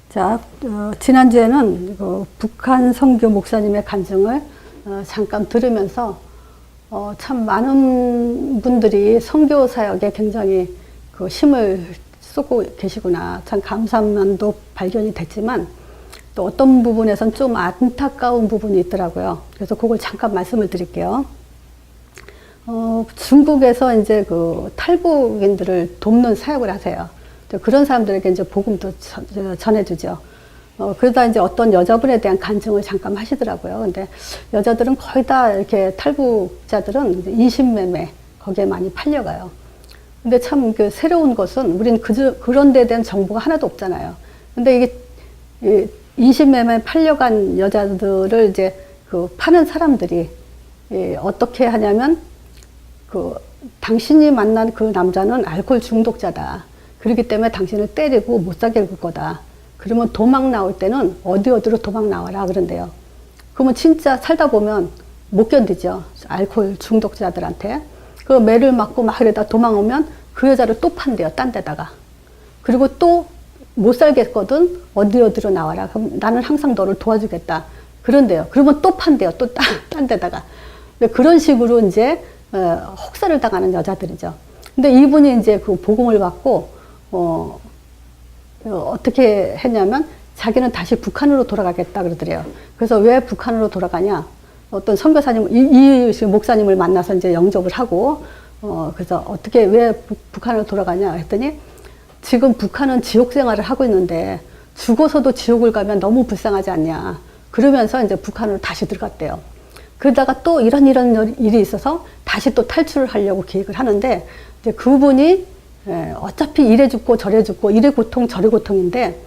자, 지난주에는 북한 선교 목사님의 간증을 잠깐 들으면서 참 많은 분들이 선교 사역에 굉장히 힘을 쏟고 계시구나. 참 감사한 면도 발견이 됐지만 또 어떤 부분에선 좀 안타까운 부분이 있더라고요. 그래서 그걸 잠깐 말씀을 드릴게요. 중국에서 이제 탈북인들을 돕는 사역을 하세요. 그런 사람들에게 이제 복음도 전해주죠. 그러다 이제 어떤 여자분에 대한 간증을 잠깐 하시더라고요. 근데 여자들은 거의 다 이렇게 탈북자들은 이제 인신매매 거기에 많이 팔려가요. 근데 참 새로운 것은 우린 그런 데에 대한 정보가 하나도 없잖아요. 근데 이게 인신매매 팔려간 여자들을 이제 파는 사람들이 어떻게 하냐면 당신이 만난 그 남자는 알코올 중독자다. 그렇기 때문에 당신을 때리고 못 살게 굴 거다. 그러면 도망 나올 때는 어디로 도망 나와라 그런대요. 그러면 진짜 살다 보면 못 견디죠. 알코올 중독자들한테. 그 매를 맞고 막 이러다 도망오면 그 여자를 또 판대요. 딴 데다가. 그리고 또 못 살겠거든. 어디로 나와라. 그럼 나는 항상 너를 도와주겠다. 그런데요. 그러면 또 판대요. 또 딴 데다가. 그런 식으로 이제 혹사를 당하는 여자들이죠. 근데 이분이 이제 그 복음을 받고 어떻게 했냐면 자기는 다시 북한으로 돌아가겠다 그러더래요. 그래서 왜 북한으로 돌아가냐? 어떤 선교사님, 이 목사님을 만나서 이제 영접을 하고 그래서 어떻게 왜 북한으로 돌아가냐 했더니 지금 북한은 지옥 생활을 하고 있는데 죽어서도 지옥을 가면 너무 불쌍하지 않냐. 그러면서 이제 북한으로 다시 들어갔대요. 그러다가 또 이런 일이 있어서 다시 또 탈출을 하려고 계획을 하는데 이제 그분이 어차피 이래 죽고 저래 죽고 이래 고통 저래 고통인데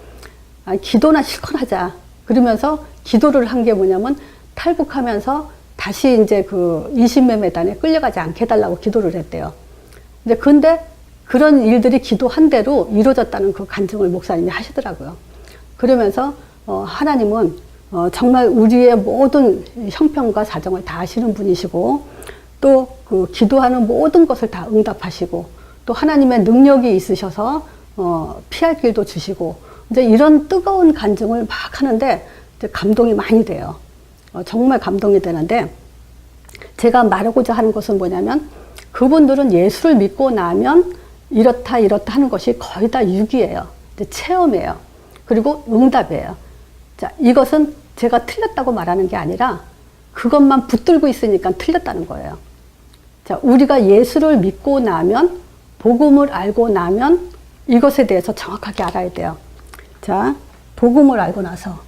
기도나 실컷 하자. 그러면서 기도를 한 게 뭐냐면 탈북하면서 다시 이제 인신매매단에 끌려가지 않게 해달라고 기도를 했대요. 근데 그런 일들이 기도한 대로 이루어졌다는 그 간증을 목사님이 하시더라고요. 그러면서 하나님은 정말 우리의 모든 형편과 사정을 다 아시는 분이시고 또 기도하는 모든 것을 다 응답하시고 또 하나님의 능력이 있으셔서 피할 길도 주시고 이제 이런 뜨거운 간증을 막 하는데 이제 감동이 많이 돼요. 정말 감동이 되는데 제가 말하고자 하는 것은 뭐냐면 그분들은 예수를 믿고 나면 이렇다 하는 것이 거의 다 유기예요. 이제 체험이에요. 그리고 응답이에요. 자, 이것은 제가 틀렸다고 말하는 게 아니라 그것만 붙들고 있으니까 틀렸다는 거예요. 자, 우리가 예수를 믿고 나면 복음을 알고 나면 이것에 대해서 정확하게 알아야 돼요. 자, 복음을 알고 나서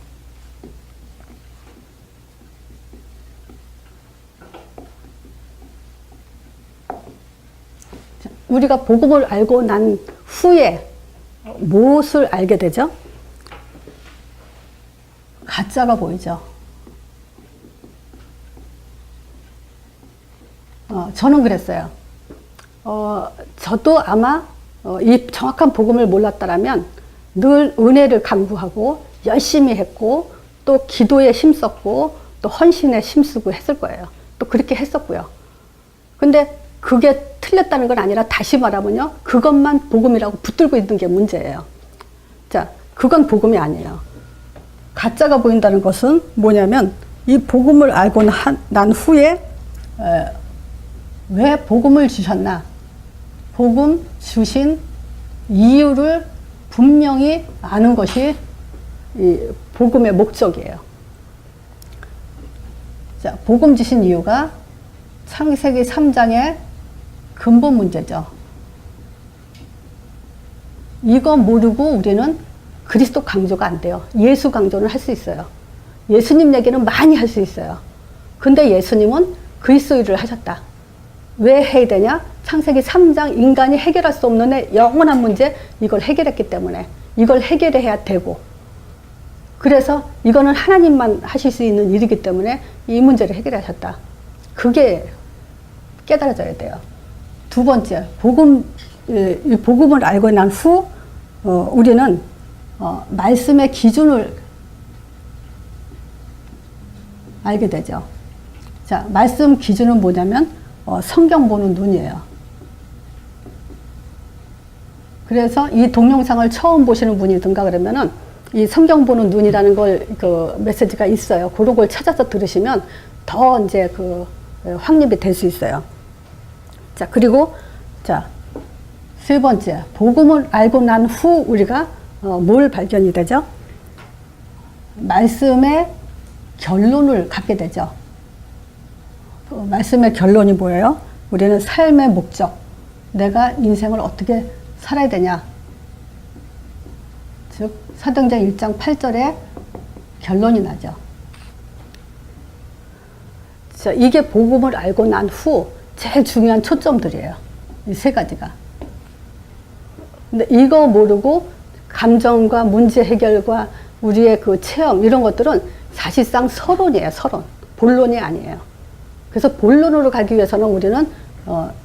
우리가 복음을 알고 난 후에 무엇을 알게 되죠? 가짜가 보이죠. 저는 그랬어요. 저도 아마 이 정확한 복음을 몰랐다라면 늘 은혜를 강구하고 열심히 했고 또 기도에 힘썼고 또 헌신에 힘쓰고 했을 거예요. 또 그렇게 했었고요. 근데 그게 틀렸다는 건 아니라 다시 말하면요. 그것만 복음이라고 붙들고 있는 게 문제예요. 자, 그건 복음이 아니에요. 가짜가 보인다는 것은 뭐냐면 이 복음을 알고 난 후에 왜 복음을 주셨나? 복음 주신 이유를 분명히 아는 것이 이 복음의 목적이에요. 자, 복음 주신 이유가 창세기 3장의 근본 문제죠. 이거 모르고 우리는 그리스도 강조가 안 돼요. 예수 강조는 할 수 있어요. 예수님 얘기는 많이 할 수 있어요. 근데 예수님은 그리스도 일을 하셨다. 왜 해야 되냐? 창세기 3장 인간이 해결할 수 없는 영원한 문제 이걸 해결했기 때문에 이걸 해결해야 되고 그래서 이거는 하나님만 하실 수 있는 일이기 때문에 이 문제를 해결하셨다. 그게 깨달아져야 돼요. 두 번째, 복음을 알고 난 후 우리는 말씀의 기준을 알게 되죠. 자, 말씀 기준은 뭐냐면 성경 보는 눈이에요. 그래서 이 동영상을 처음 보시는 분이든가 그러면은 이 성경 보는 눈이라는 걸 그 메시지가 있어요. 그런 걸 찾아서 들으시면 더 이제 그 확립이 될 수 있어요. 자, 그리고 자, 세 번째, 복음을 알고 난 후 우리가 뭘 발견이 되죠? 말씀의 결론을 갖게 되죠. 말씀의 결론이 뭐예요? 우리는 삶의 목적, 내가 인생을 어떻게 살아야 되냐. 즉 사도행전 1장 8절에 결론이 나죠. 자, 이게 복음을 알고 난 후 제일 중요한 초점들이에요. 이 세 가지가. 근데 이거 모르고 감정과 문제 해결과 우리의 그 체험 이런 것들은 사실상 서론이에요. 서론. 본론이 아니에요. 그래서 본론으로 가기 위해서는 우리는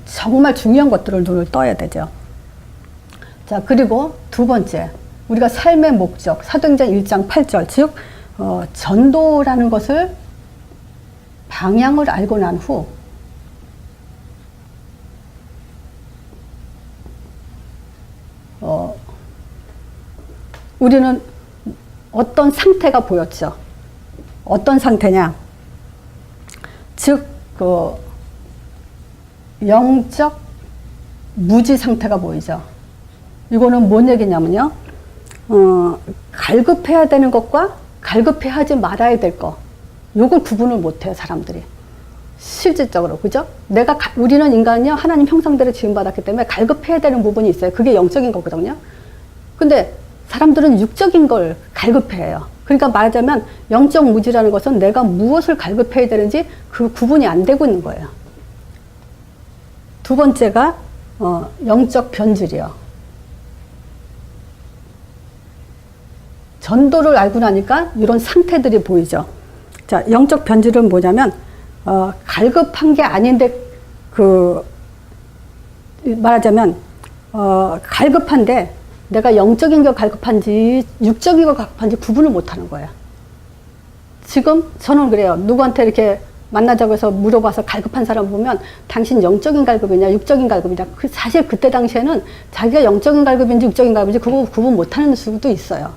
정말 중요한 것들을 눈을 떠야 되죠. 자, 그리고 두 번째, 우리가 삶의 목적, 사도행전 1장 8절, 즉 전도라는 것을 방향을 알고 난 후 우리는 어떤 상태가 보였죠. 어떤 상태냐. 즉, 그 영적 무지 상태가 보이죠. 이거는 뭔 얘기냐면요. 갈급해야 되는 것과 갈급해하지 말아야 될 것. 요걸 구분을 못해요, 사람들이. 실질적으로, 그죠? 우리는 인간이요, 하나님 형상대로 지음받았기 때문에 갈급해야 되는 부분이 있어요. 그게 영적인 거거든요. 근데 사람들은 육적인 걸 갈급해해요. 그러니까 말하자면 영적 무지라는 것은 내가 무엇을 갈급해야 되는지 그 구분이 안 되고 있는 거예요. 두 번째가 영적 변질이요. 전도를 알고 나니까 이런 상태들이 보이죠. 자, 영적 변질은 뭐냐면 갈급한 게 아닌데 말하자면 갈급한데 내가 영적인 게 갈급한지 육적인 거 갈급한지 구분을 못하는 거예요. 지금 저는 그래요. 누구한테 이렇게 만나자고 해서 물어봐서 갈급한 사람 보면 당신 영적인 갈급이냐 육적인 갈급이냐. 사실 그때 당시에는 자기가 영적인 갈급인지 육적인 갈급인지 그거 구분 못하는 수도 있어요.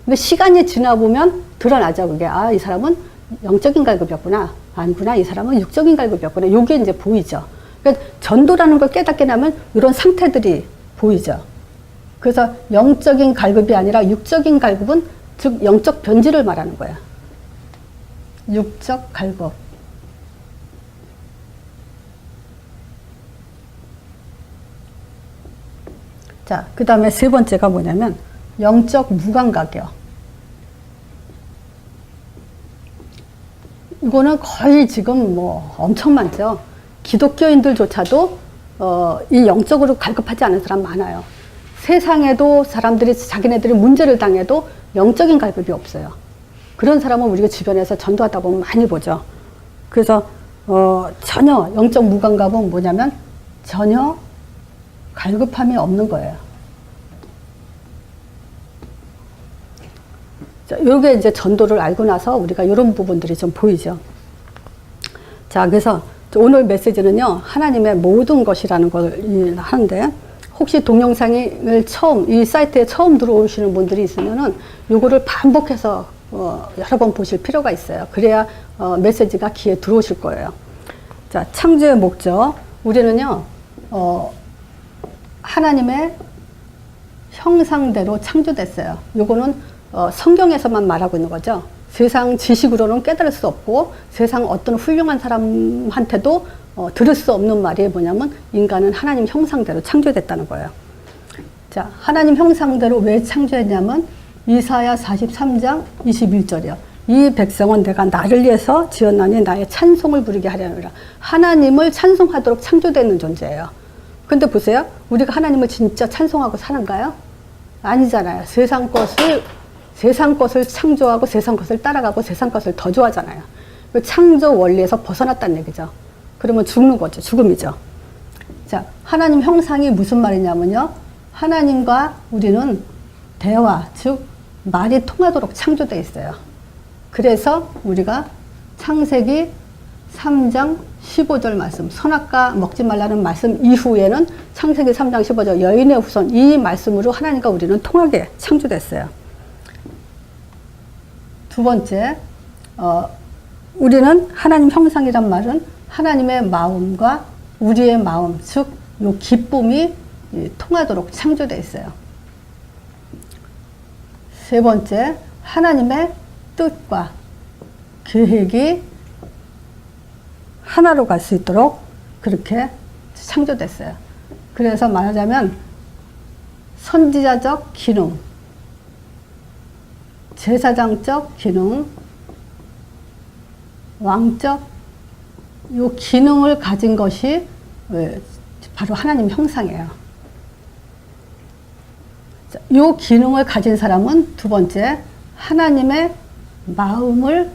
근데 시간이 지나 보면 드러나죠. 그게 이 사람은 영적인 갈급이었구나. 아니구나. 이 사람은 육적인 갈급이었구나. 이게 이제 보이죠. 그러니까 전도라는 걸 깨닫게 되면 이런 상태들이 보이죠. 그래서 영적인 갈급이 아니라 육적인 갈급은 즉 영적 변질을 말하는 거야. 육적 갈급. 자, 그 다음에 세 번째가 뭐냐면 영적 무감각이요. 이거는 거의 지금 뭐 엄청 많죠. 기독교인들조차도 이 영적으로 갈급하지 않은 사람 많아요. 세상에도 사람들이 자기네들이 문제를 당해도 영적인 갈급이 없어요. 그런 사람은 우리가 주변에서 전도하다 보면 많이 보죠. 그래서 전혀 영적 무감각은 뭐냐면 전혀 갈급함이 없는 거예요. 자, 요게 이제 전도를 알고 나서 우리가 이런 부분들이 좀 보이죠. 자, 그래서 오늘 메시지는요, 하나님의 모든 것이라는 걸 하는데, 혹시 동영상을 이 사이트에 처음 들어오시는 분들이 있으면은 요거를 반복해서 여러 번 보실 필요가 있어요. 그래야 메시지가 귀에 들어오실 거예요. 자, 창조의 목적. 우리는요, 하나님의 형상대로 창조됐어요. 요거는 성경에서만 말하고 있는 거죠. 세상 지식으로는 깨달을 수 없고 세상 어떤 훌륭한 사람한테도 들을 수 없는 말이 뭐냐면 인간은 하나님 형상대로 창조됐다는 거예요. 자, 하나님 형상대로 왜 창조했냐면 이사야 43장 21절이요. 이 백성은 내가 나를 위해서 지었나니 나의 찬송을 부르게 하려니라. 하나님을 찬송하도록 창조되는 존재예요. 근데 보세요. 우리가 하나님을 진짜 찬송하고 사는가요? 아니잖아요. 세상 것을 창조하고 세상 것을 따라가고 세상 것을 더 좋아하잖아요. 창조 원리에서 벗어났다는 얘기죠. 그러면 죽는 거죠. 죽음이죠. 자, 하나님 형상이 무슨 말이냐면요. 하나님과 우리는 대화, 즉 말이 통하도록 창조되어 있어요. 그래서 우리가 창세기 3장 15절 말씀, 선악과 먹지 말라는 말씀 이후에는 창세기 3장 15절 여인의 후손 이 말씀으로 하나님과 우리는 통하게 창조됐어요. 두 번째, 우리는 하나님 형상이란 말은 하나님의 마음과 우리의 마음, 즉, 요 기쁨이 통하도록 창조되어 있어요. 세 번째, 하나님의 뜻과 계획이 하나로 갈 수 있도록 그렇게 창조됐어요. 그래서 말하자면 선지자적 기능, 제사장적 기능, 왕적 요 기능을 가진 것이 바로 하나님 형상이에요. 요 기능을 가진 사람은 두 번째, 하나님의 마음을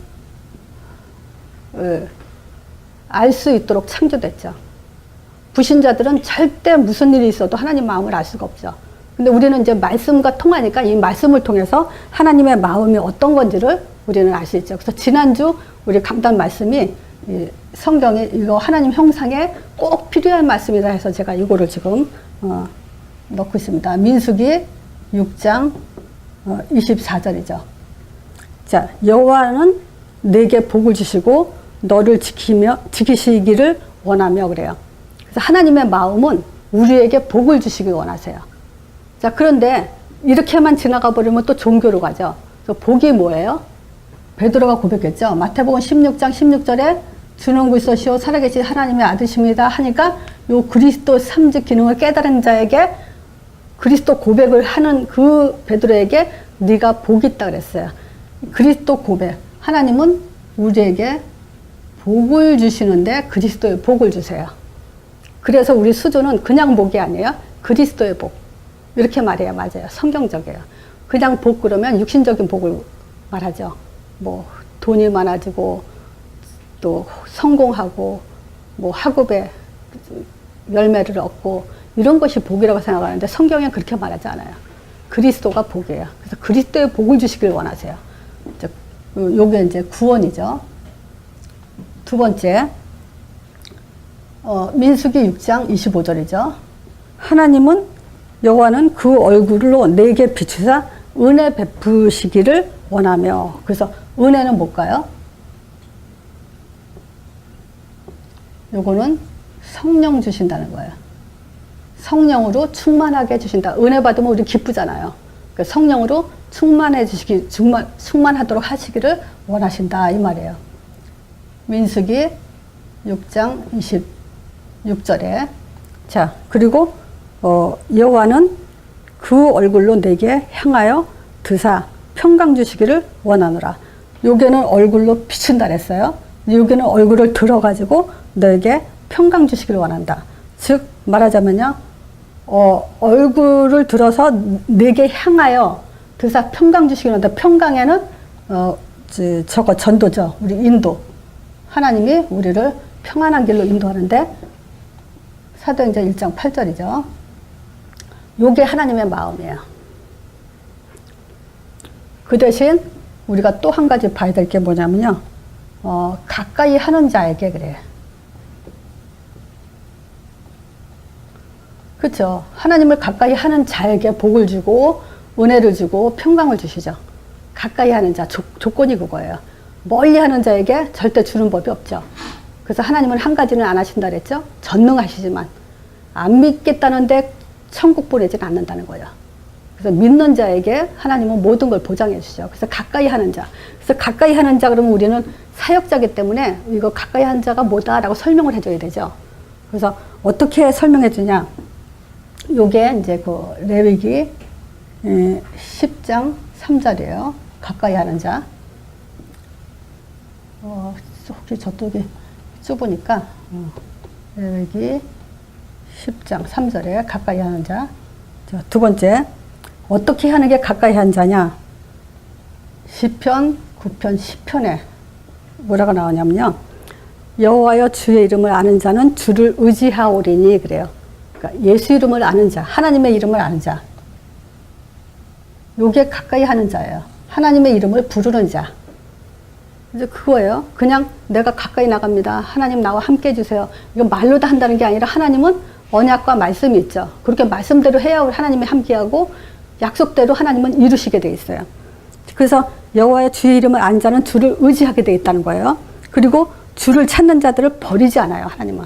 알 수 있도록 창조됐죠. 불신자들은 절대 무슨 일이 있어도 하나님 마음을 알 수가 없죠. 근데 우리는 이제 말씀과 통하니까 이 말씀을 통해서 하나님의 마음이 어떤 건지를 우리는 알 수 있죠. 그래서 지난주 우리 강단 말씀이 성경에 이거 하나님 형상에 꼭 필요한 말씀이다 해서 제가 이거를 지금 넣고 있습니다. 민수기 6장 24절이죠. 자, 여호와는 내게 복을 주시고 너를 지키시기를 원하며 그래요. 그래서 하나님의 마음은 우리에게 복을 주시길 원하세요. 자, 그런데 이렇게만 지나가 버리면 또 종교로 가죠. 그래서 복이 뭐예요? 베드로가 고백했죠. 마태복음 16장 16절에 주는 그리스도시요 살아계신 하나님의 아들이십니다 하니까 요 그리스도 삼직 기능을 깨달은 자에게 그리스도 고백을 하는 그 베드로에게 네가 복이 있다 그랬어요. 그리스도 고백. 하나님은 우리에게 복을 주시는데 그리스도의 복을 주세요. 그래서 우리 수조는 그냥 복이 아니에요. 그리스도의 복. 이렇게 말해야 맞아요. 성경적이에요. 그냥 복 그러면 육신적인 복을 말하죠. 뭐 돈이 많아지고 또 성공하고 뭐 학업에 열매를 얻고 이런 것이 복이라고 생각하는데 성경엔 그렇게 말하지 않아요. 그리스도가 복이에요. 그래서 그리스도의 복을 주시길 원하세요. 요게 이제 구원이죠. 두 번째, 민수기 6장 25절이죠. 하나님은 여호와는 그 얼굴로 내게 비추사 은혜 베푸시기를 원하며. 그래서 은혜는 뭘까요? 요거는 성령 주신다는 거예요. 성령으로 충만하게 해주신다. 은혜 받으면 우리 기쁘잖아요. 그러니까 성령으로 충만하도록 하시기를 원하신다 이 말이에요. 민수기 6장 26절에 자, 그리고 여호와는 그 얼굴로 내게 향하여 드사 평강 주시기를 원하노라. 여기는 얼굴로 비춘다 그랬어요. 여기는 얼굴을 들어가지고 너에게 평강 주시기를 원한다. 즉 말하자면요, 얼굴을 들어서 내게 향하여 드사 평강 주시기를 원한다. 평강에는 저거 전도죠. 우리 인도. 하나님이 우리를 평안한 길로 인도하는데 사도행전 1장 8절이죠. 요게 하나님의 마음이에요. 그 대신 우리가 또 한 가지 봐야 될 게 뭐냐면요. 가까이 하는 자에게 그래요. 그렇죠. 하나님을 가까이 하는 자에게 복을 주고 은혜를 주고 평강을 주시죠. 가까이 하는 자, 조건이 그거예요. 멀리 하는 자에게 절대 주는 법이 없죠. 그래서 하나님은 한 가지는 안 하신다 그랬죠. 전능하시지만 안 믿겠다는데 천국 보내지는 않는다는 거예요. 그래서 믿는 자에게 하나님은 모든 걸 보장해 주시죠. 그래서 가까이 하는 자. 그래서 가까이 하는 자 그러면 우리는 사역자이기 때문에 이거 가까이 하는 자가 뭐다라고 설명을 해줘야 되죠. 그래서 어떻게 설명해 주냐. 요게 이제 그 레위기 10장 3절이에요. 가까이 하는 자. 혹시 저쪽이 좁으니까 레위기 10장 3절에 가까이 하는 자. 두 번째, 어떻게 하는 게 가까이 하는 자냐? 시편 9편 10편에 뭐라고 나오냐면요. 여호와여 주의 이름을 아는 자는 주를 의지하오리니 그래요. 그러니까 예수 이름을 아는 자, 하나님의 이름을 아는 자. 요게 가까이 하는 자예요. 하나님의 이름을 부르는 자. 이제 그거예요. 그냥 내가 가까이 나갑니다. 하나님 나와 함께 해주세요. 이거 말로 다 한다는 게 아니라 하나님은 언약과 말씀이 있죠. 그렇게 말씀대로 해야 우리 하나님이 함께하고 약속대로 하나님은 이루시게 돼 있어요. 그래서 여호와의 주의 이름을 아는 자는 주를 의지하게 돼 있다는 거예요. 그리고 주를 찾는 자들을 버리지 않아요, 하나님은.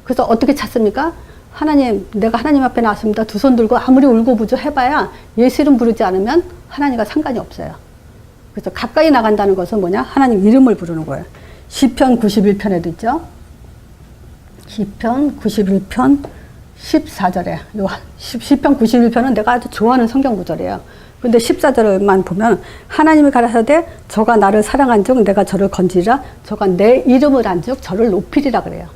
그래서 어떻게 찾습니까? 하나님, 내가 하나님 앞에 나왔습니다. 두 손 들고 아무리 울고부조 해봐야 예수 이름 부르지 않으면 하나님과 상관이 없어요. 그래서 가까이 나간다는 것은 뭐냐? 하나님 이름을 부르는 거예요. 시편 91편에도 있죠. 시편 91편 14절에, 시편 91편은 내가 아주 좋아하는 성경 구절이에요. 근데 14절만 보면 하나님이 가라사대 저가 나를 사랑한즉 내가 저를 건지리라 저가 내 이름을 안즉 저를 높이리라 그래요.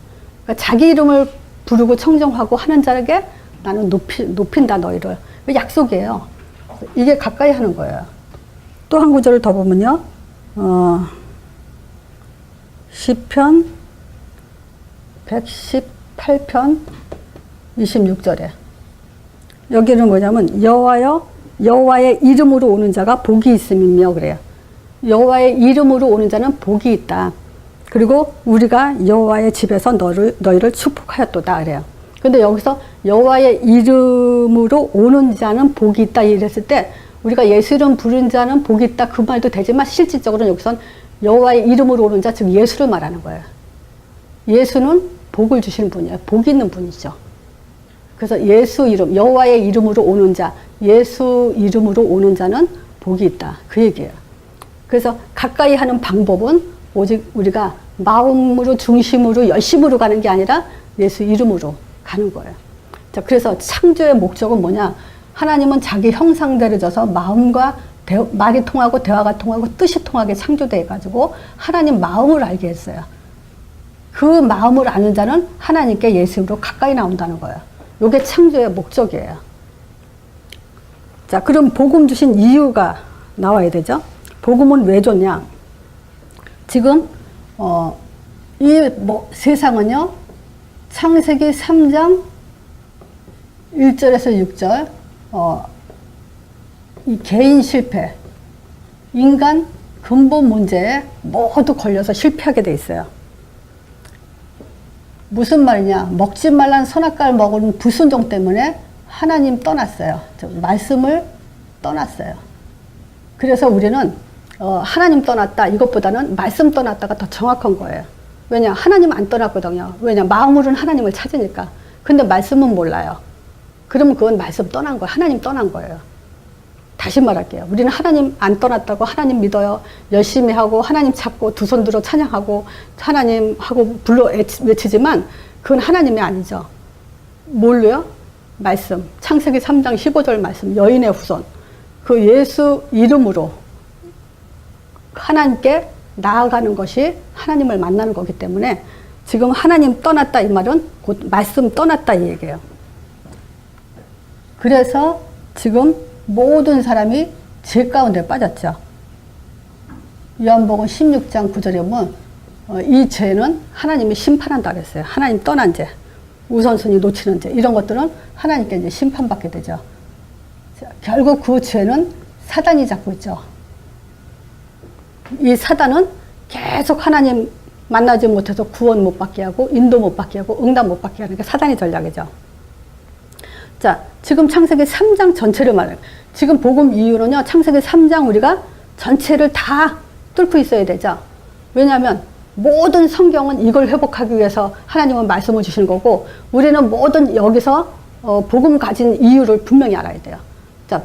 그러니까 자기 이름을 부르고 청정하고 하는 자에게 나는 높인다 너희를. 약속이에요. 이게 가까이 하는 거예요. 또 한 구절을 더 보면요. 시편 118편 26절에 여기는 뭐냐면 여호와의 이름으로 오는 자가 복이 있음이며 그래요. 여호와의 이름으로 오는 자는 복이 있다. 그리고 우리가 여호와의 집에서 너희를 축복하였도다 그래요. 근데 여기서 여호와의 이름으로 오는 자는 복이 있다 이랬을 때 우리가 예수 이름 부른 자는 복이 있다 그 말도 되지만 실질적으로는 여기선 여호와의 이름으로 오는 자 즉 예수를 말하는 거예요. 예수는 복을 주시는 분이에요. 복 있는 분이죠. 그래서 예수 이름, 여호와의 이름으로 오는 자, 예수 이름으로 오는 자는 복이 있다. 그 얘기예요. 그래서 가까이 하는 방법은 오직 우리가 마음으로 중심으로 열심으로 가는 게 아니라 예수 이름으로 가는 거예요. 자, 그래서 창조의 목적은 뭐냐? 하나님은 자기 형상대로 져서 마음과 말이 통하고 대화가 통하고 뜻이 통하게 창조돼 가지고 하나님 마음을 알게 했어요. 그 마음을 아는 자는 하나님께 예수 이름으로 가까이 나온다는 거예요. 이게 창조의 목적이에요. 자, 그럼 복음 주신 이유가 나와야 되죠. 복음은 왜 줬냐? 지금 세상은요. 창세기 3장 1절에서 6절 이 개인 실패, 인간 근본 문제에 모두 걸려서 실패하게 돼 있어요. 무슨 말이냐? 먹지 말란 선악과를 먹은 불순종 때문에 하나님 떠났어요. 말씀을 떠났어요. 그래서 우리는 하나님 떠났다 이것보다는 말씀 떠났다가 더 정확한 거예요. 왜냐? 하나님 안 떠났거든요. 왜냐? 마음으로는 하나님을 찾으니까. 근데 말씀은 몰라요. 그러면 그건 말씀 떠난 거예요. 하나님 떠난 거예요. 다시 말할게요. 우리는 하나님 안 떠났다고 하나님 믿어요. 열심히 하고 하나님 찾고 두 손 들어 찬양하고 하나님 하고 불러 외치지만 그건 하나님이 아니죠. 뭘로요? 말씀. 창세기 3장 15절 말씀. 여인의 후손. 그 예수 이름으로 하나님께 나아가는 것이 하나님을 만나는 거기 때문에 지금 하나님 떠났다 이 말은 곧 말씀 떠났다 이 얘기예요. 그래서 지금 모든 사람이 죄 가운데 빠졌죠. 요한복음 16장 9절에 보면 이 죄는 하나님이 심판한다 그랬어요. 하나님 떠난 죄, 우선순위 놓치는 죄 이런 것들은 하나님께 이제 심판받게 되죠. 결국 그 죄는 사단이 잡고 있죠. 이 사단은 계속 하나님 만나지 못해서 구원 못 받게 하고 인도 못 받게 하고 응답 못 받게 하는 게 사단의 전략이죠. 자, 지금 창세기 3장 전체를 말해요. 지금 복음 이후로는요, 창세기 3장 우리가 전체를 다 뚫고 있어야 되죠. 왜냐하면 모든 성경은 이걸 회복하기 위해서 하나님은 말씀을 주시는 거고, 우리는 모든 여기서 복음 가진 이유를 분명히 알아야 돼요. 자,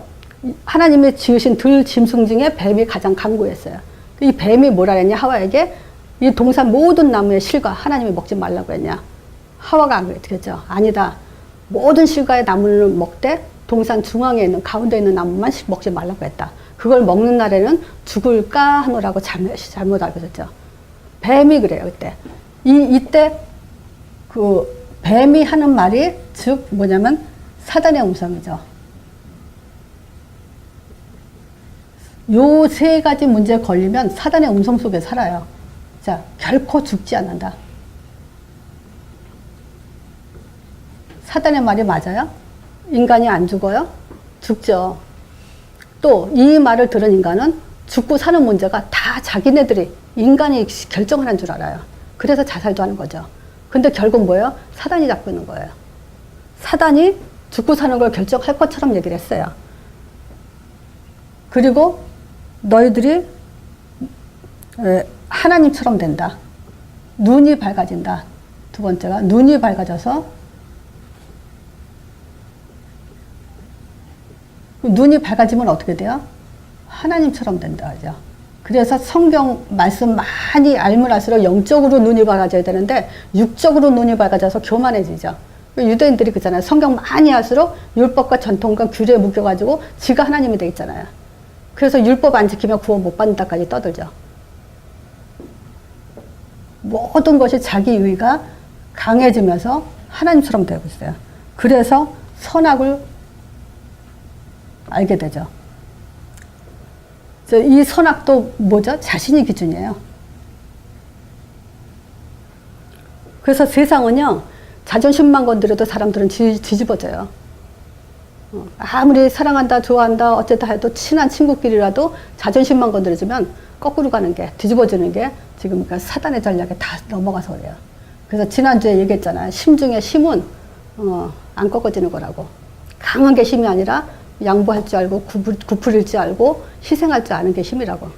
하나님이 지으신 들 짐승 중에 뱀이 가장 강구했어요. 이 뱀이 뭐라 했냐, 하와에게 이 동산 모든 나무의 실과 하나님이 먹지 말라고 했냐. 하와가 안 그랬겠죠. 아니다. 모든 실과의 나무를 먹되 동산 중앙에 있는 가운데 있는 나무만 먹지 말라고 했다. 그걸 먹는 날에는 죽을까 하노라고 잘못 알고 있었죠. 뱀이 그래요. 그때 이때 그 뱀이 하는 말이 즉 뭐냐면 사단의 음성이죠. 요 세 가지 문제에 걸리면 사단의 음성 속에 살아요. 자, 결코 죽지 않는다. 사단의 말이 맞아요? 인간이 안 죽어요? 죽죠. 또 이 말을 들은 인간은 죽고 사는 문제가 다 자기네들이 인간이 결정하는 줄 알아요. 그래서 자살도 하는 거죠. 근데 결국 뭐예요? 사단이 잡고 있는 거예요. 사단이 죽고 사는 걸 결정할 것처럼 얘기를 했어요. 그리고 너희들이 하나님처럼 된다. 눈이 밝아진다. 두 번째가 눈이 밝아져서 눈이 밝아지면 어떻게 돼요? 하나님처럼 된다. 그죠? 그래서 성경 말씀 많이 알면 알수록 영적으로 눈이 밝아져야 되는데 육적으로 눈이 밝아져서 교만해지죠. 유대인들이 그잖아요. 성경 많이 할수록 율법과 전통과 규례에 묶여가지고 지가 하나님이 돼 있잖아요. 그래서 율법 안 지키면 구원 못 받는다까지 떠들죠. 모든 것이 자기 유의가 강해지면서 하나님처럼 되고 있어요. 그래서 선악을 알게 되죠. 이 선악도 뭐죠? 자신이 기준이에요. 그래서 세상은요, 자존심만 건드려도 사람들은 뒤집어져요. 아무리 사랑한다, 좋아한다, 어쨌다 해도 친한 친구끼리라도 자존심만 건드려주면 거꾸로 가는 게, 뒤집어지는 게 지금 그러니까 사단의 전략에 다 넘어가서 그래요. 그래서 지난주에 얘기했잖아요. 심 중에 심은 안 꺾어지는 거라고. 강한 게 힘이 아니라 양보할 줄 알고 구부릴 줄 알고 희생할 줄 아는 게 힘이라고.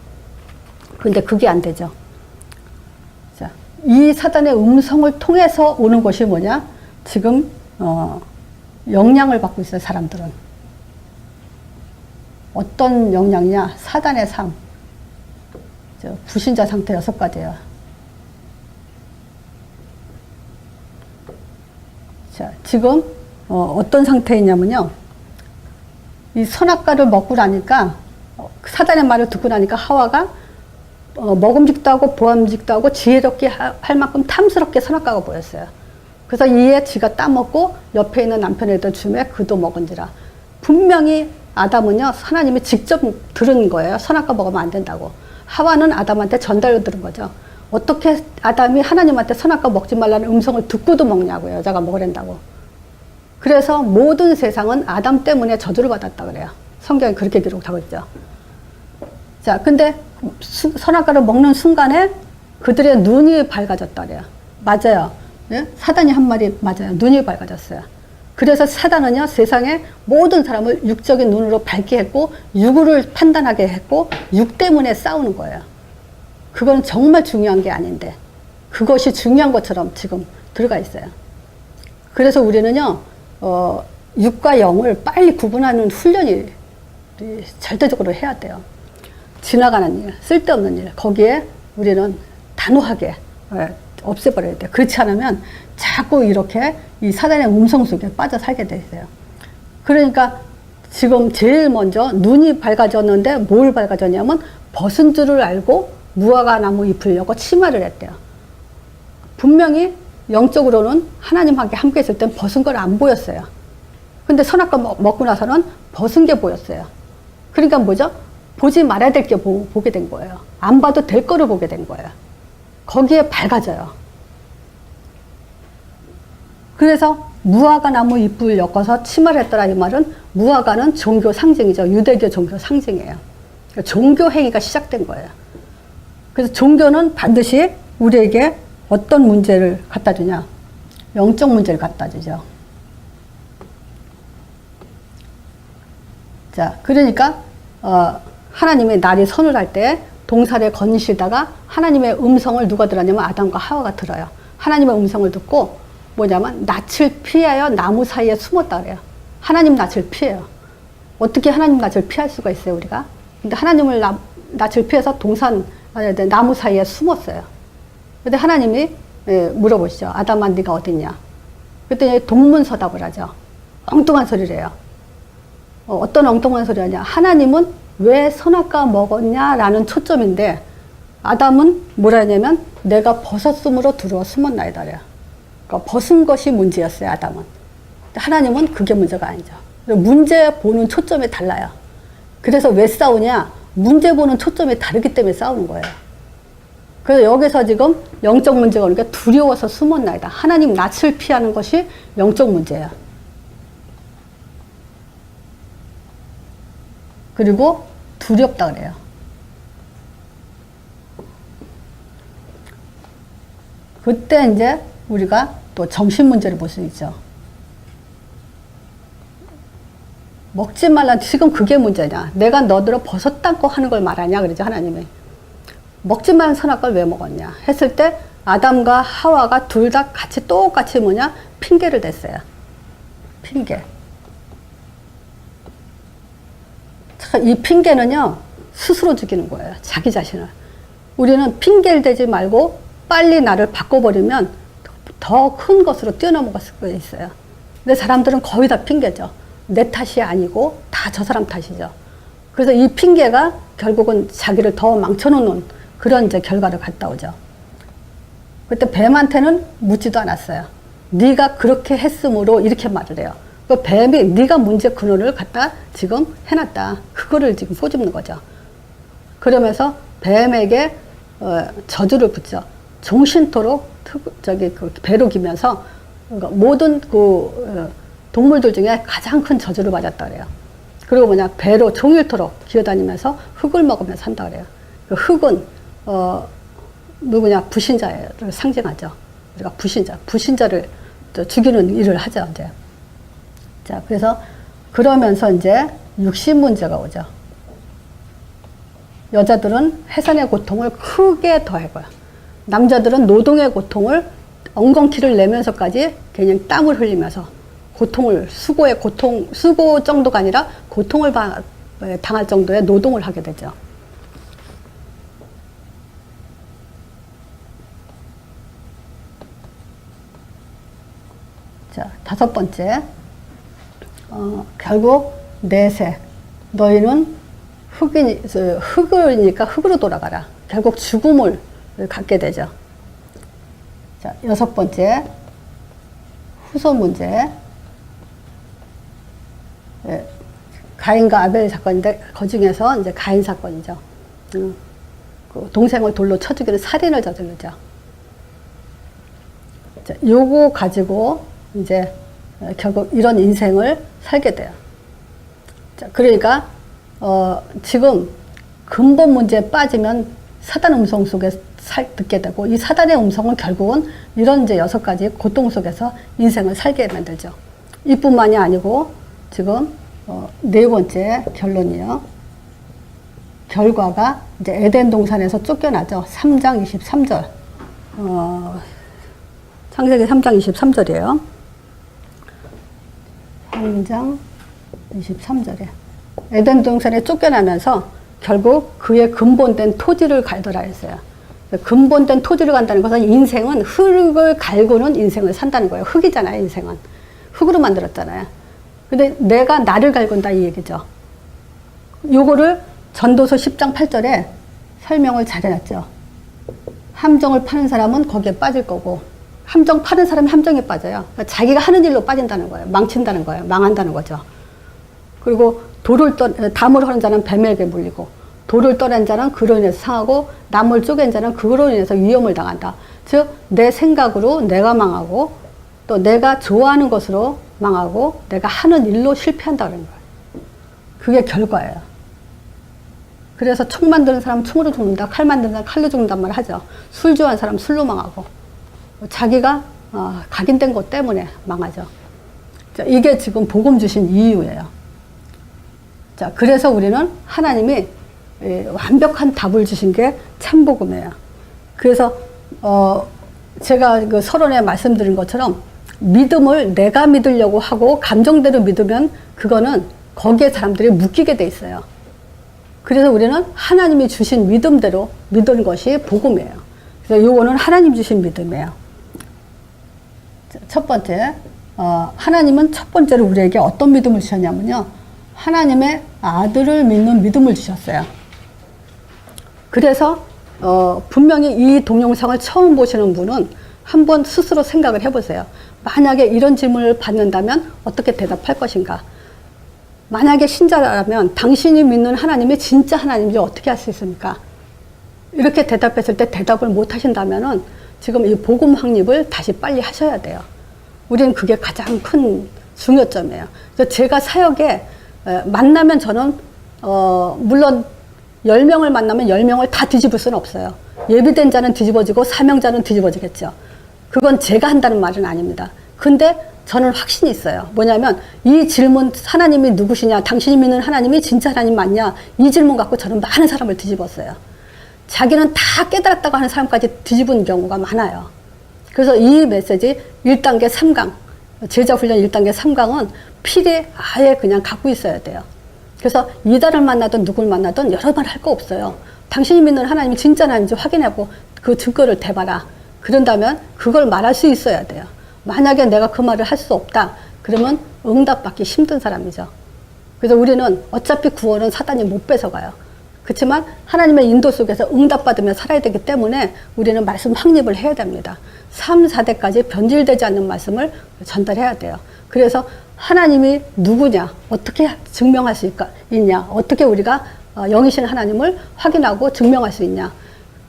그런데 그게 안 되죠. 자, 이 사단의 음성을 통해서 오는 것이 뭐냐? 지금 영향을 받고 있어요. 사람들은. 어떤 영향이냐? 사단의 삶. 불신자 상태 6가지예요. 자, 지금 어떤 상태이냐면요. 이 선악과를 먹고 나니까 사단의 말을 듣고 나니까 하와가 먹음직도 하고 보암직도 하고 지혜롭게 할 만큼 탐스럽게 선악과가 보였어요. 그래서 이에 지가 따먹고 옆에 있는 남편에도 주매 그도 먹은지라. 분명히 아담은요, 하나님이 직접 들은 거예요. 선악과 먹으면 안 된다고. 하와는 아담한테 전달로 들은 거죠. 어떻게 아담이 하나님한테 선악과 먹지 말라는 음성을 듣고도 먹냐고요. 여자가 먹으란다고. 그래서 모든 세상은 아담 때문에 저주를 받았다 그래요. 성경에 그렇게 기록하고 있죠. 자, 근데 선악과를 먹는 순간에 그들의 눈이 밝아졌다 그래요. 맞아요. 예? 사단이 한 말이 맞아요. 눈이 밝아졌어요. 그래서 사단은요, 세상의 모든 사람을 육적인 눈으로 밝게 했고, 육을 판단하게 했고, 육 때문에 싸우는 거예요. 그건 정말 중요한 게 아닌데, 그것이 중요한 것처럼 지금 들어가 있어요. 그래서 우리는요, 육과 영을 빨리 구분하는 훈련이 절대적으로 해야 돼요. 지나가는 일, 쓸데없는 일, 거기에 우리는 단호하게 없애버려야 돼요. 그렇지 않으면 자꾸 이렇게 이 사단의 음성 속에 빠져 살게 돼 있어요. 그러니까 지금 제일 먼저 눈이 밝아졌는데 뭘 밝아졌냐면 벗은 줄을 알고 무화과 나무 잎을 여고 치마를 했대요. 분명히 영적으로는 하나님하고 함께 있을 땐 벗은 걸 안 보였어요. 근데 선악과 먹고 나서는 벗은 게 보였어요. 그러니까 뭐죠? 보지 말아야 될 게 보게 된 거예요. 안 봐도 될 거를 보게 된 거예요. 거기에 밝아져요. 그래서 무화과 나무 잎을 엮어서 치마를 했더라 이 말은 무화과는 종교 상징이죠. 유대교 종교 상징이에요. 그러니까 종교 행위가 시작된 거예요. 그래서 종교는 반드시 우리에게 어떤 문제를 갖다 주냐? 영적 문제를 갖다 주죠. 자, 그러니까 하나님의 날이 서늘할 때 동산에 거니시다가 하나님의 음성을 누가 들었냐면 아담과 하와가 들어요. 하나님의 음성을 듣고 뭐냐면 낯을 피하여 나무 사이에 숨었다 그래요. 하나님 낯을 피해요. 어떻게 하나님 낯을 피할 수가 있어요, 우리가? 근데 하나님을 낯을 피해서 나무 사이에 숨었어요. 근데 하나님이 물어보시죠. 아담아, 네가 어딨냐? 그랬더니 동문서답을 하죠. 엉뚱한 소리를 해요. 어떤 엉뚱한 소리 하냐? 하나님은 왜 선악과 먹었냐라는 초점인데 아담은 뭐라 하냐면 내가 벗었으므로 들어와 숨었나이다 그래요. 그러니까 벗은 것이 문제였어요, 아담은. 하나님은 그게 문제가 아니죠. 문제 보는 초점이 달라요. 그래서 왜 싸우냐? 문제 보는 초점이 다르기 때문에 싸우는 거예요. 그래서 여기서 지금 영적 문제가 오는 게 두려워서 숨었나이다. 하나님 낯을 피하는 것이 영적 문제예요. 그리고 두렵다 그래요. 그때 이제 우리가 또 정신 문제를 볼 수 있죠. 먹지 말라. 지금 그게 문제냐. 내가 너더러 버섯 땅고 하는 걸 말하냐 그러죠 하나님이. 먹지 말라는 선악과를 왜 먹었냐 했을 때 아담과 하와가 둘 다 같이 똑같이 뭐냐 핑계를 댔어요. 핑계. 이 핑계는요 스스로 죽이는 거예요. 자기 자신을. 우리는 핑계를 대지 말고 빨리 나를 바꿔버리면 더 큰 것으로 뛰어넘어갈 수 있어요. 근데 사람들은 거의 다 핑계죠. 내 탓이 아니고 다 저 사람 탓이죠. 그래서 이 핑계가 결국은 자기를 더 망쳐놓는 그런 이제 결과를 갖다 오죠. 그때 뱀한테는 묻지도 않았어요. 네가 그렇게 했으므로 이렇게 말을 해요. 그 뱀이 네가 문제 근원을 갖다 지금 해놨다. 그거를 지금 꼬집는 거죠. 그러면서 뱀에게 저주를 붙죠. 종신토록 그 배로 기면서 모든 그 동물들 중에 가장 큰 저주를 받았다 그래요. 그리고 뭐냐 배로 종일토록 기어다니면서 흙을 먹으면서 산다 그래요. 그 흙은 누구냐 불신자를 상징하죠. 우리가 불신자를 죽이는 일을 하죠 이제. 자 그래서 그러면서 이제 육신 문제가 오죠. 여자들은 해산의 고통을 크게 더하고요. 남자들은 노동의 고통을 엉겅퀴를 내면서까지 그냥 땀을 흘리면서 고통을 수고 정도가 아니라 고통을 당할 정도의 노동을 하게 되죠. 자, 5번째. 결국 내세. 너희는 흙이니까 흙으로 돌아가라. 결국 죽음을 갖게 되죠. 자, 6번째. 후손 문제. 예, 가인과 아벨 사건인데 그 중에서 이제 가인 사건이죠. 그 동생을 돌로 쳐 죽이는 살인을 저지르죠. 자, 요거 가지고 이제 결국 이런 인생을 살게 돼요. 자, 그러니까 지금 근본 문제에 빠지면 사단 음성 속에 듣게 되고 이 사단의 음성은 결국은 이런 이제 6가지 고통 속에서 인생을 살게 만들죠. 이뿐만이 아니고 지금 4번째 결론이요. 결과가 이제 에덴 동산에서 쫓겨나죠. 3장 23절. 창세기 3장 23절이에요. 3장 23절에 에덴 동산에 쫓겨나면서 결국 그의 근본된 토지를 갈더라 했어요. 근본된 토지를 간다는 것은 인생은 흙을 갈고는 인생을 산다는 거예요. 흙이잖아요, 인생은. 흙으로 만들었잖아요. 근데 내가 나를 갈군다 이 얘기죠. 요거를 전도서 10장 8절에 설명을 잘 해놨죠. 함정을 파는 사람은 거기에 빠질 거고 함정 파는 사람이 함정에 빠져요. 그러니까 자기가 하는 일로 빠진다는 거예요. 망친다는 거예요. 망한다는 거죠. 그리고 담을 하는 자는 뱀에게 물리고 돌을 떠낸 자는 그로 인해서 상하고 나무를 쪼갠 자는 그로 인해서 위험을 당한다. 즉 내 생각으로 내가 망하고 또 내가 좋아하는 것으로 망하고 내가 하는 일로 실패한다는 거예요. 그게 결과예요. 그래서 총 만드는 사람은 총으로 죽는다. 칼 만드는 사람은 칼로 죽는단 말을 하죠. 술 좋아하는 사람은 술로 망하고 자기가 각인된 것 때문에 망하죠. 자, 이게 지금 복음 주신 이유예요. 자, 그래서 우리는 하나님이 완벽한 답을 주신 게 참복음이에요. 그래서 제가 그 서론에 말씀드린 것처럼 믿음을 내가 믿으려고 하고 감정대로 믿으면 그거는 거기에 사람들이 묶이게 돼 있어요. 그래서 우리는 하나님이 주신 믿음대로 믿는 것이 복음이에요. 그래서 요거는 하나님 주신 믿음이에요. 첫 번째, 하나님은 첫 번째로 우리에게 어떤 믿음을 주셨냐면요. 하나님의 아들을 믿는 믿음을 주셨어요. 그래서 분명히 이 동영상을 처음 보시는 분은 한번 스스로 생각을 해보세요. 만약에 이런 질문을 받는다면 어떻게 대답할 것인가? 만약에 신자라면 당신이 믿는 하나님이 진짜 하나님인지 어떻게 할 수 있습니까? 이렇게 대답했을 때 대답을 못 하신다면은 지금 이 복음 확립을 다시 빨리 하셔야 돼요. 우리는 그게 가장 큰 중요점이에요. 그래서 제가 사역에 만나면 저는 물론 10명을 만나면 10명을 다 뒤집을 수는 없어요. 예비된 자는 뒤집어지고 사명자는 뒤집어지겠죠. 그건 제가 한다는 말은 아닙니다. 근데 저는 확신이 있어요. 뭐냐면 이 질문, 하나님이 누구시냐, 당신이 믿는 하나님이 진짜 하나님 맞냐, 이 질문 갖고 저는 많은 사람을 뒤집었어요. 자기는 다 깨달았다고 하는 사람까지 뒤집은 경우가 많아요. 그래서 이 메시지 1단계 3강, 제자훈련 1단계 3강은 필히 아예 그냥 갖고 있어야 돼요. 그래서 이단을 만나든 누굴 만나든 여러 번 할 거 없어요. 당신이 믿는 하나님이 진짜 하나님인지 확인하고 그 증거를 대봐라. 그런다면 그걸 말할 수 있어야 돼요. 만약에 내가 그 말을 할 수 없다, 그러면 응답받기 힘든 사람이죠. 그래서 우리는 어차피 구원은 사단이 못 뺏어가요. 그렇지만 하나님의 인도 속에서 응답받으며 살아야 되기 때문에 우리는 말씀 확립을 해야 됩니다. 3, 4대까지 변질되지 않는 말씀을 전달해야 돼요. 그래서 하나님이 누구냐, 어떻게 증명할 수 있냐, 어떻게 우리가 영이신 하나님을 확인하고 증명할 수 있냐.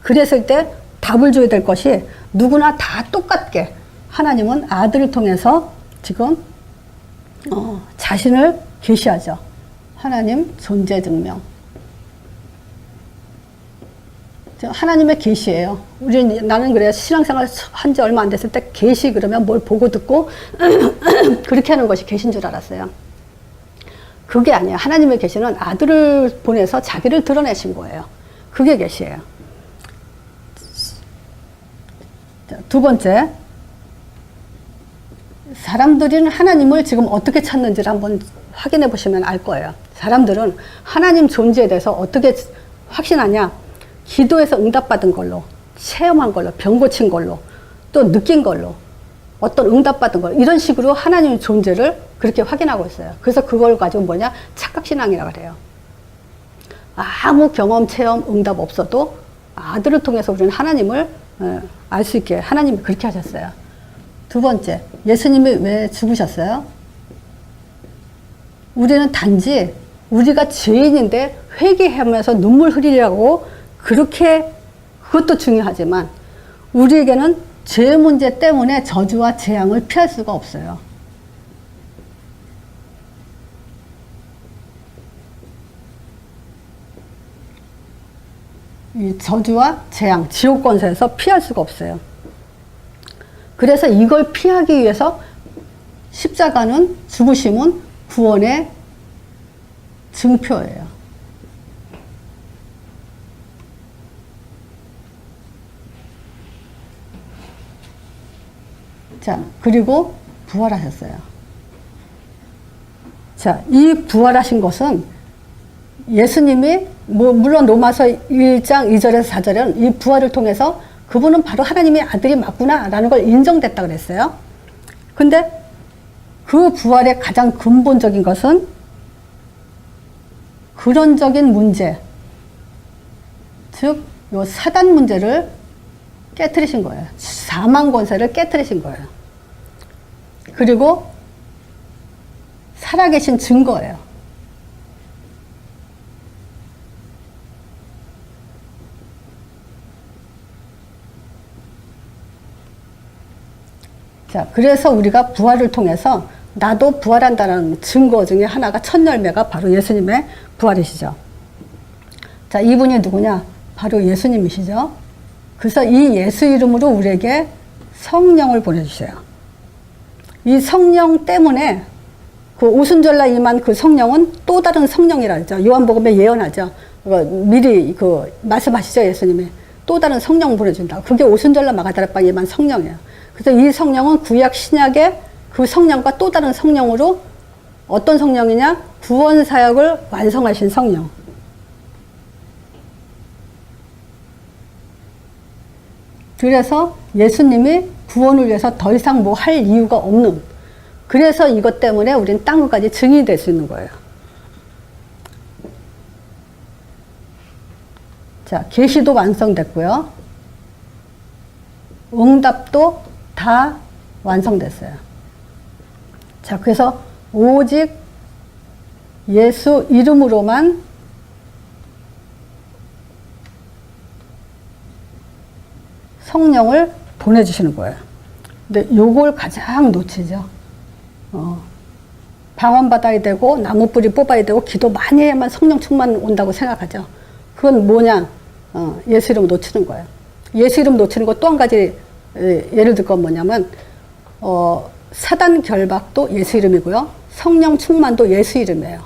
그랬을 때 답을 줘야 될 것이 누구나 다 똑같게 하나님은 아들을 통해서 지금 자신을 계시하죠. 하나님 존재 증명. 하나님의 계시예요. 나는 그래요. 신앙생활 한 지 얼마 안 됐을 때 계시 그러면 뭘 보고 듣고 그렇게 하는 것이 계신 줄 알았어요. 그게 아니에요. 하나님의 계시는 아들을 보내서 자기를 드러내신 거예요. 그게 계시예요. 두 번째, 사람들은 하나님을 지금 어떻게 찾는지를 한번 확인해 보시면 알 거예요. 사람들은 하나님 존재에 대해서 어떻게 확신하냐? 기도에서 응답받은 걸로, 체험한 걸로, 병 고친 걸로, 또 느낀 걸로, 어떤 응답받은 걸로, 이런 식으로 하나님 존재를 그렇게 확인하고 있어요. 그래서 그걸 가지고 뭐냐? 착각신앙이라고 그래요. 아무 경험, 체험, 응답 없어도 아들을 통해서 우리는 하나님을 알 수 있게 하나님이 그렇게 하셨어요. 두 번째, 예수님이 왜 죽으셨어요? 우리는 단지 우리가 죄인인데 회개하면서 눈물 흘리려고 그렇게, 그것도 중요하지만 우리에게는 죄 문제 때문에 저주와 재앙을 피할 수가 없어요. 이 저주와 재앙, 지옥 권세에서 피할 수가 없어요. 그래서 이걸 피하기 위해서 십자가는, 죽으심은 구원의 증표예요. 자, 그리고 부활하셨어요. 자, 이 부활하신 것은 예수님이, 물론 로마서 1장 2절에서 4절은 이 부활을 통해서 그분은 바로 하나님의 아들이 맞구나 라는 걸 인정됐다 그랬어요. 근데 그 부활의 가장 근본적인 것은 근원적인 문제, 즉 요 사단 문제를 깨트리신 거예요. 사망 권세를 깨트리신 거예요. 그리고 살아계신 증거예요. 자, 그래서 우리가 부활을 통해서 나도 부활한다는 증거 중에 하나가 첫 열매가 바로 예수님의 부활이시죠. 자, 이분이 누구냐? 바로 예수님이시죠. 그래서 이 예수 이름으로 우리에게 성령을 보내주세요. 이 성령 때문에 그 오순절날 임한 그 성령은 또 다른 성령이라 하죠. 요한복음에 예언하죠. 미리 말씀하시죠. 예수님이 또 다른 성령 보내준다. 그게 오순절날 마가다락방에 임한 성령이에요. 그래서 이 성령은 구약 신약의 그 성령과 또 다른 성령으로, 어떤 성령이냐? 구원 사역을 완성하신 성령. 그래서 예수님이 구원을 위해서 더 이상 뭐 할 이유가 없는, 그래서 이것 때문에 우리는 땅끝까지 증인이 될 수 있는 거예요. 자, 계시도 완성됐고요. 응답도 다 완성됐어요. 자, 그래서 오직 예수 이름으로만 성령을 보내주시는 거예요. 근데 요걸 가장 놓치죠. 방언받아야 되고, 나무뿌리 뽑아야 되고, 기도 많이 해야만 성령 충만 온다고 생각하죠. 그건 뭐냐? 예수 이름 놓치는 거예요. 예수 이름 놓치는 거 또 한 가지 예를 들 건 뭐냐면, 사단 결박도 예수 이름이고요. 성령 충만도 예수 이름이에요.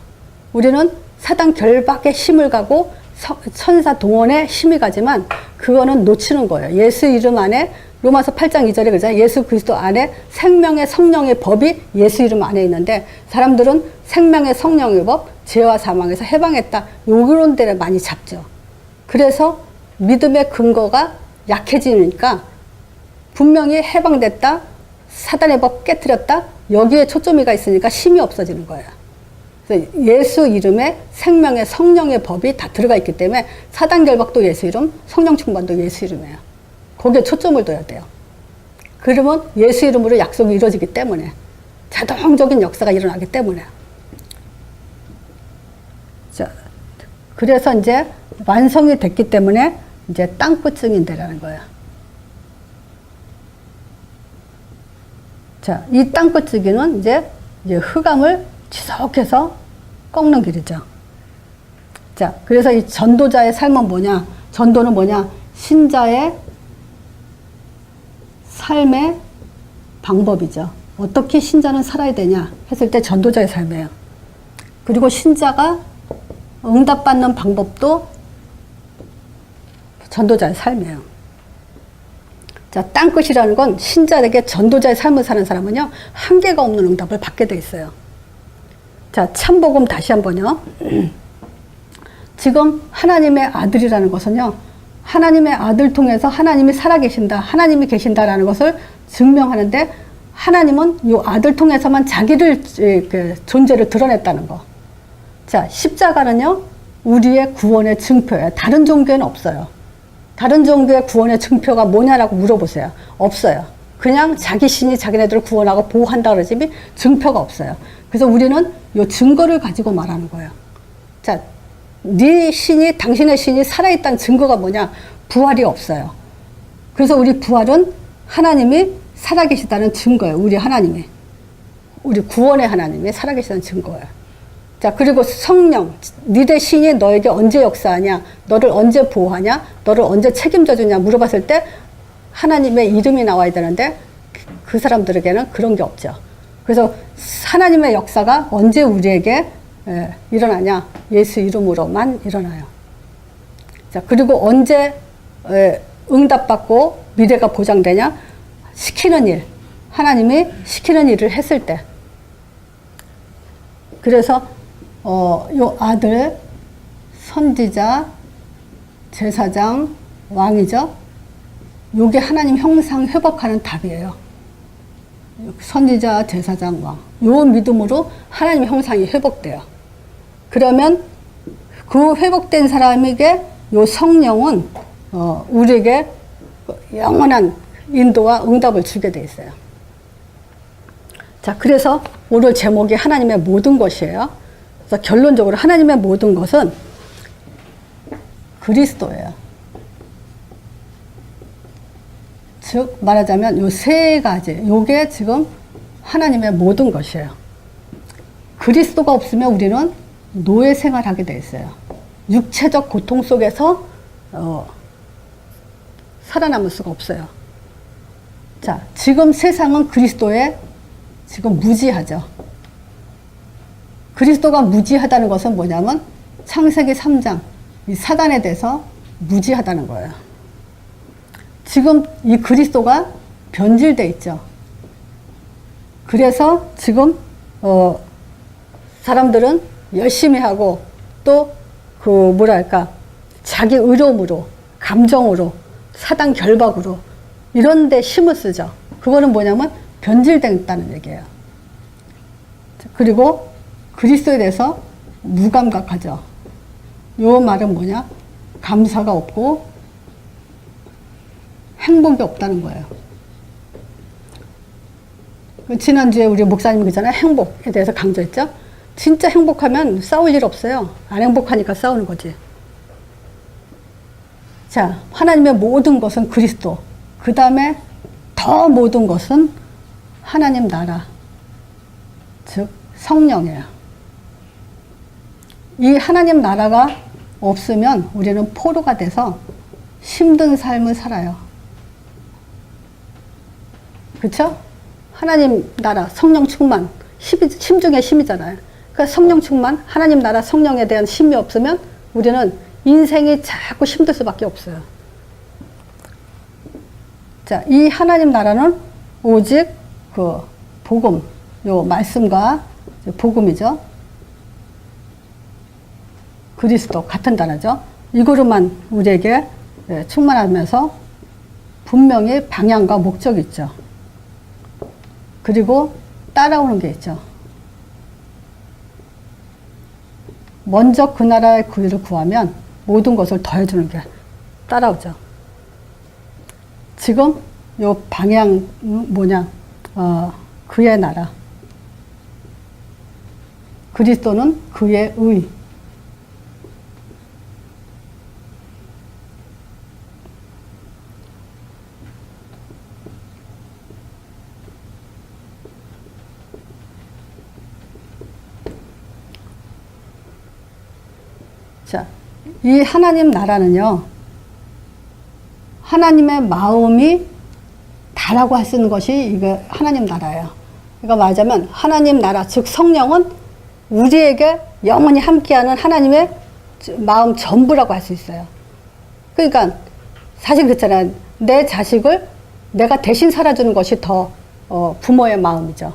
우리는 사단 결박에 힘을 가고 천사 동원에 힘이 가지만 그거는 놓치는 거예요. 예수 이름 안에 로마서 8장 2절에 그러잖아요. 예수 그리스도 안에 생명의 성령의 법이 예수 이름 안에 있는데 사람들은 생명의 성령의 법, 죄와 사망에서 해방했다. 요런 데를 많이 잡죠. 그래서 믿음의 근거가 약해지니까 분명히 해방됐다. 사단의 법 깨트렸다. 여기에 초점이가 있으니까 힘이 없어지는 거예요. 그래서 예수 이름에 생명의 성령의 법이 다 들어가 있기 때문에 사단 결박도 예수 이름, 성령 충만도 예수 이름이에요. 거기에 초점을 둬야 돼요. 그러면 예수 이름으로 약속이 이루어지기 때문에 자동적인 역사가 일어나기 때문에. 자, 그래서 이제 완성이 됐기 때문에 이제 땅끝 증인되라는 거예요. 자, 이 땅끝 증인은 이제 흑암을 지속해서 꺾는 길이죠. 자, 그래서 이 전도자의 삶은 뭐냐? 전도는 뭐냐? 신자의 삶의 방법이죠. 어떻게 신자는 살아야 되냐 했을 때 전도자의 삶이에요. 그리고 신자가 응답받는 방법도 전도자의 삶이에요. 자, 땅끝이라는 건 신자에게 전도자의 삶을 사는 사람은요, 한계가 없는 응답을 받게 돼 있어요. 자, 참복음 다시 한번요. 지금 하나님의 아들이라는 것은요, 하나님의 아들 통해서 하나님이 살아계신다, 하나님이 계신다라는 것을 증명하는데, 하나님은 이 아들 통해서만 자기를 존재를 드러냈다는 거. 자, 십자가는요, 우리의 구원의 증표예요. 다른 종교에는 없어요. 다른 종교의 구원의 증표가 뭐냐라고 물어보세요. 없어요. 그냥 자기 신이 자기네들을 구원하고 보호한다 그러지 증표가 없어요. 그래서 우리는 이 증거를 가지고 말하는 거예요. 자, 네 신이, 당신의 신이 살아있다는 증거가 뭐냐? 부활이 없어요. 그래서 우리 부활은 하나님이 살아계시다는 증거예요. 우리 하나님이. 우리 구원의 하나님이 살아계시다는 증거예요. 자, 그리고 성령, 니네 신이 너에게 언제 역사하냐? 너를 언제 보호하냐? 너를 언제 책임져 주냐? 물어봤을 때 하나님의 이름이 나와야 되는데 그 사람들에게는 그런 게 없죠. 그래서 하나님의 역사가 언제 우리에게 일어나냐? 예수 이름으로만 일어나요. 자, 그리고 언제 응답받고 미래가 보장되냐? 시키는 일, 하나님이 시키는 일을 했을 때. 그래서 요 아들, 선지자, 제사장, 왕이죠. 요게 하나님 형상 회복하는 답이에요. 선지자, 제사장, 왕. 요 믿음으로 하나님 형상이 회복돼요. 그러면 그 회복된 사람에게 요 성령은 우리에게 영원한 인도와 응답을 주게 돼 있어요. 자, 그래서 오늘 제목이 하나님의 모든 것이에요. 그래서 결론적으로 하나님의 모든 것은 그리스도예요. 즉 말하자면 요 세 가지, 요게 지금 하나님의 모든 것이에요. 그리스도가 없으면 우리는 노예 생활하게 돼 있어요. 육체적 고통 속에서 살아남을 수가 없어요. 자, 지금 세상은 그리스도에 지금 무지하죠. 그리스도가 무지하다는 것은 뭐냐면 창세기 3장 이 사단에 대해서 무지하다는 거예요. 지금 이 그리스도가 변질돼 있죠. 그래서 지금 사람들은 열심히 하고 또 그 뭐랄까 자기 의로움으로 감정으로 사단 결박으로 이런 데 힘을 쓰죠. 그거는 뭐냐면 변질됐다는 얘기예요. 그리고 그리스도에 대해서 무감각하죠. 요 말은 뭐냐? 감사가 없고 행복이 없다는 거예요. 지난주에 우리 목사님이 그러잖아요. 행복에 대해서 강조했죠. 진짜 행복하면 싸울 일 없어요. 안 행복하니까 싸우는 거지. 자, 하나님의 모든 것은 그리스도. 그 다음에 더 모든 것은 하나님 나라. 즉 성령이에요. 이 하나님 나라가 없으면 우리는 포로가 돼서 힘든 삶을 살아요. 그렇죠? 하나님 나라, 성령 충만, 심 중에 심이잖아요. 그러니까 성령 충만, 하나님 나라, 성령에 대한 심이 없으면 우리는 인생이 자꾸 힘들 수밖에 없어요. 자, 이 하나님 나라는 오직 그 복음, 요 말씀과 복음이죠. 그리스도 같은 단어죠. 이거로만 우리에게 충만하면서 분명히 방향과 목적이 있죠. 그리고 따라오는 게 있죠. 먼저 그 나라의 구의를 구하면 모든 것을 더해주는 게 따라오죠. 지금 요 방향 뭐냐? 그의 나라. 그리스도는 그의 의. 자, 이 하나님 나라는요, 하나님의 마음이 다라고 할 수 있는 것이 이거 하나님 나라예요. 그러니까 말하자면 하나님 나라, 즉 성령은 우리에게 영원히 함께하는 하나님의 마음 전부라고 할 수 있어요. 그러니까 사실 그렇잖아요. 내 자식을 내가 대신 살아주는 것이 더 부모의 마음이죠.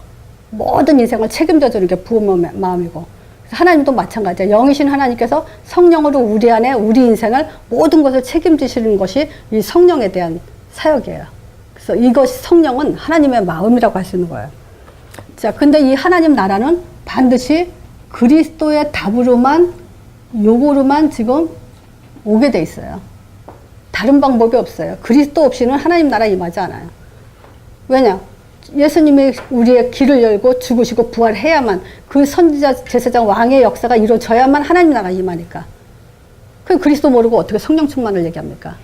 모든 인생을 책임져 주는 게 부모의 마음이고, 하나님도 마찬가지예요. 영이신 하나님께서 성령으로 우리 안에 우리 인생을 모든 것을 책임지시는 것이 이 성령에 대한 사역이에요. 그래서 이것이 성령은 하나님의 마음이라고 할 수 있는 거예요. 자, 근데 이 하나님 나라는 반드시 그리스도의 답으로만, 요거로만 지금 오게 돼 있어요. 다른 방법이 없어요. 그리스도 없이는 하나님 나라 임하지 않아요. 왜냐? 예수님이 우리의 길을 열고 죽으시고 부활해야만, 그 선지자, 제사장, 왕의 역사가 이루어져야만 하나님 나라 임하니까. 그 그리스도 모르고 어떻게 성령 충만을 얘기합니까?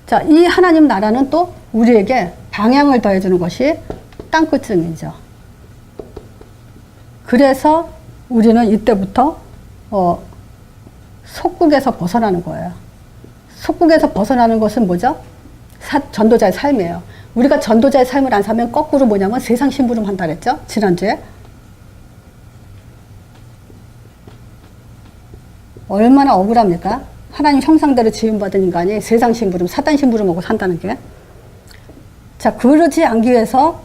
자, 이 하나님 나라는 또 우리에게 방향을 더해주는 것이 땅끝증이죠. 그래서 우리는 이때부터 속국에서 벗어나는 거예요. 속국에서 벗어나는 것은 뭐죠? 전도자의 삶이에요. 우리가 전도자의 삶을 안 사면 거꾸로 뭐냐면 세상 심부름 한다 그랬죠? 지난주에. 얼마나 억울합니까? 하나님 형상대로 지음받은 인간이 세상 심부름, 사단 심부름하고 산다는 게. 자, 그러지 않기 위해서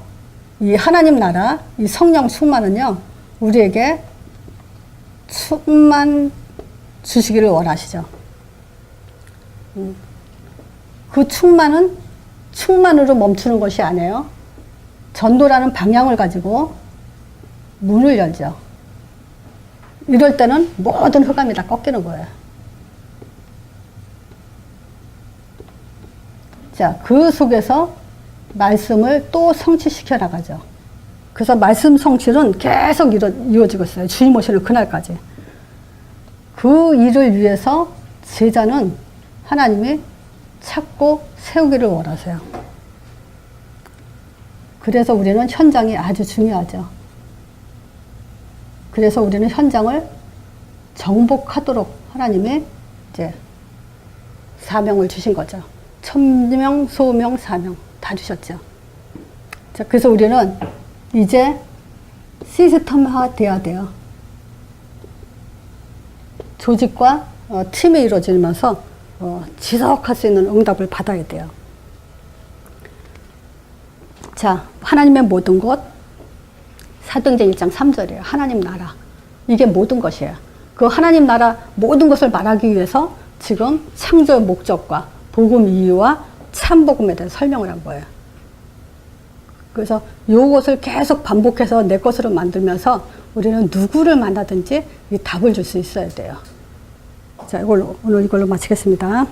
이 하나님 나라, 이 성령 충만은요, 우리에게 충만 주시기를 원하시죠. 그 충만은 충만으로 멈추는 것이 아니에요. 전도라는 방향을 가지고 문을 열죠. 이럴 때는 모든 흑암이 다 꺾이는 거예요. 자, 그 속에서 말씀을 또 성취시켜 나가죠. 그래서 말씀 성취는 계속 이루어지고 있어요. 주님 오시는 그날까지. 그 일을 위해서 제자는 하나님이 찾고 세우기를 원하세요. 그래서 우리는 현장이 아주 중요하죠. 그래서 우리는 현장을 정복하도록 하나님이 이제 사명을 주신 거죠. 천명, 소명, 사명 다 주셨죠. 자, 그래서 우리는 이제 시스템화 돼야 돼요. 조직과 팀이 이루어지면서 지속할 수 있는 응답을 받아야 돼요. 자, 하나님의 모든 것, 사도행전 1장 3절이에요. 하나님 나라. 이게 모든 것이에요. 그 하나님 나라 모든 것을 말하기 위해서 지금 창조의 목적과 복음 이유와 참복음에 대한 설명을 한 거예요. 그래서 요것을 계속 반복해서 내 것으로 만들면서 우리는 누구를 만나든지 이 답을 줄 수 있어야 돼요. 자, 오늘 이걸로 마치겠습니다.